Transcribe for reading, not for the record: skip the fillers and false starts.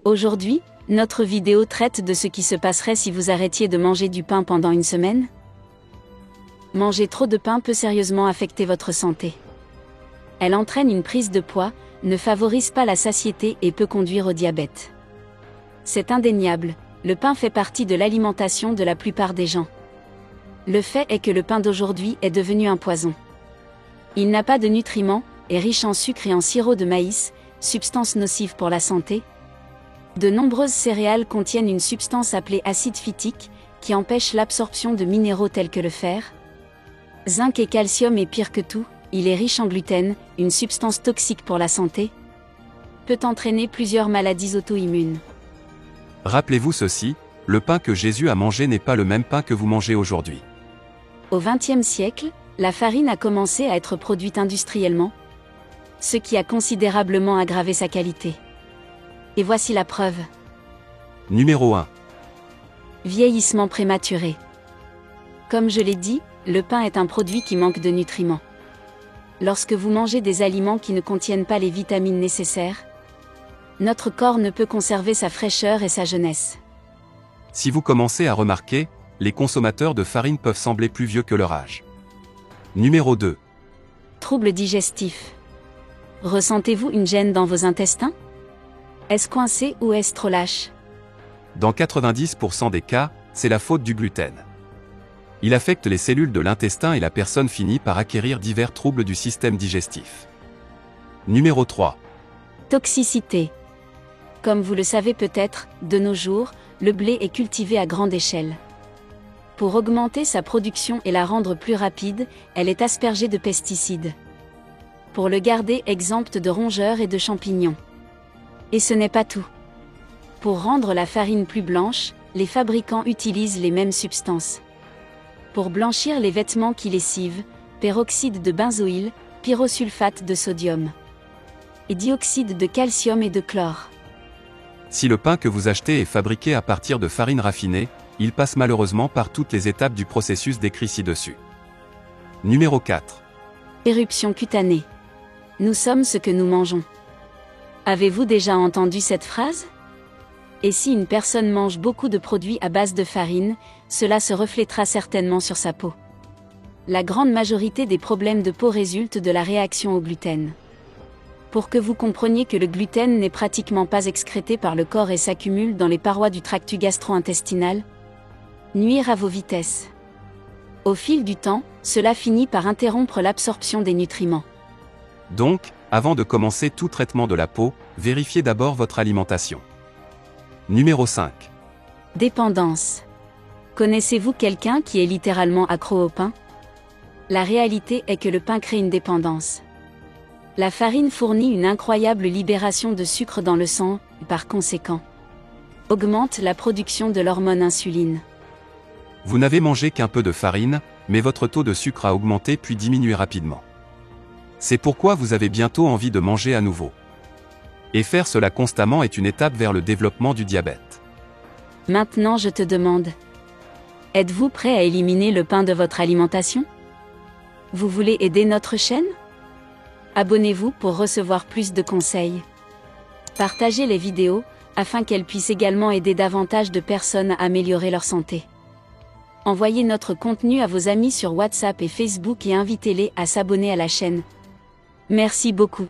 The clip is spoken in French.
Aujourd'hui, notre vidéo traite de ce qui se passerait si vous arrêtiez de manger du pain pendant une semaine. Manger trop de pain peut sérieusement affecter votre santé. Elle entraîne une prise de poids, ne favorise pas la satiété et peut conduire au diabète. C'est indéniable, le pain fait partie de l'alimentation de la plupart des gens. Le fait est que le pain d'aujourd'hui est devenu un poison. Il n'a pas de nutriments, est riche en sucre et en sirop de maïs, substance nocive pour la santé. De nombreuses céréales contiennent une substance appelée acide phytique, qui empêche l'absorption de minéraux tels que le fer. Zinc et calcium est pire que tout, il est riche en gluten, une substance toxique pour la santé. Peut entraîner plusieurs maladies auto-immunes. Rappelez-vous ceci, le pain que Jésus a mangé n'est pas le même pain que vous mangez aujourd'hui. Au XXe siècle, la farine a commencé à être produite industriellement, ce qui a considérablement aggravé sa qualité. Et voici la preuve. Numéro 1. Vieillissement prématuré. Comme je l'ai dit, le pain est un produit qui manque de nutriments. Lorsque vous mangez des aliments qui ne contiennent pas les vitamines nécessaires, notre corps ne peut conserver sa fraîcheur et sa jeunesse. Si vous commencez à remarquer, les consommateurs de farine peuvent sembler plus vieux que leur âge. Numéro 2. Troubles digestifs. Ressentez-vous une gêne dans vos intestins? Est-ce coincé ou est-ce trop lâche? Dans 90% des cas, c'est la faute du gluten. Il affecte les cellules de l'intestin et la personne finit par acquérir divers troubles du système digestif. Numéro 3. Toxicité. Comme vous le savez peut-être, de nos jours, le blé est cultivé à grande échelle. Pour augmenter sa production et la rendre plus rapide, elle est aspergée de pesticides. Pour le garder exempt de rongeurs et de champignons. Et ce n'est pas tout. Pour rendre la farine plus blanche, les fabricants utilisent les mêmes substances. Pour blanchir les vêtements qui lessivent, peroxyde de benzoyle, pyrosulfate de sodium. Et dioxyde de calcium et de chlore. Si le pain que vous achetez est fabriqué à partir de farine raffinée, il passe malheureusement par toutes les étapes du processus décrit ci-dessus. Numéro 4. Éruption cutanée. Nous sommes ce que nous mangeons. Avez-vous déjà entendu cette phrase? Et si une personne mange beaucoup de produits à base de farine, cela se reflétera certainement sur sa peau. La grande majorité des problèmes de peau résultent de la réaction au gluten. Pour que vous compreniez que le gluten n'est pratiquement pas excrété par le corps et s'accumule dans les parois du tractus gastro-intestinal, nuire à vos vitesses. Au fil du temps, cela finit par interrompre l'absorption des nutriments. Donc, avant de commencer tout traitement de la peau, vérifiez d'abord votre alimentation. Numéro 5. Dépendance. Connaissez-vous quelqu'un qui est littéralement accro au pain? La réalité est que le pain crée une dépendance. La farine fournit une incroyable libération de sucre dans le sang, et par conséquent, augmente la production de l'hormone insuline. Vous n'avez mangé qu'un peu de farine, mais votre taux de sucre a augmenté puis diminué rapidement. C'est pourquoi vous avez bientôt envie de manger à nouveau. Et faire cela constamment est une étape vers le développement du diabète. Maintenant je te demande, êtes-vous prêt à éliminer le pain de votre alimentation? Vous voulez aider notre chaîne? Abonnez-vous pour recevoir plus de conseils. Partagez les vidéos, afin qu'elles puissent également aider davantage de personnes à améliorer leur santé. Envoyez notre contenu à vos amis sur WhatsApp et Facebook et invitez-les à s'abonner à la chaîne. Merci beaucoup.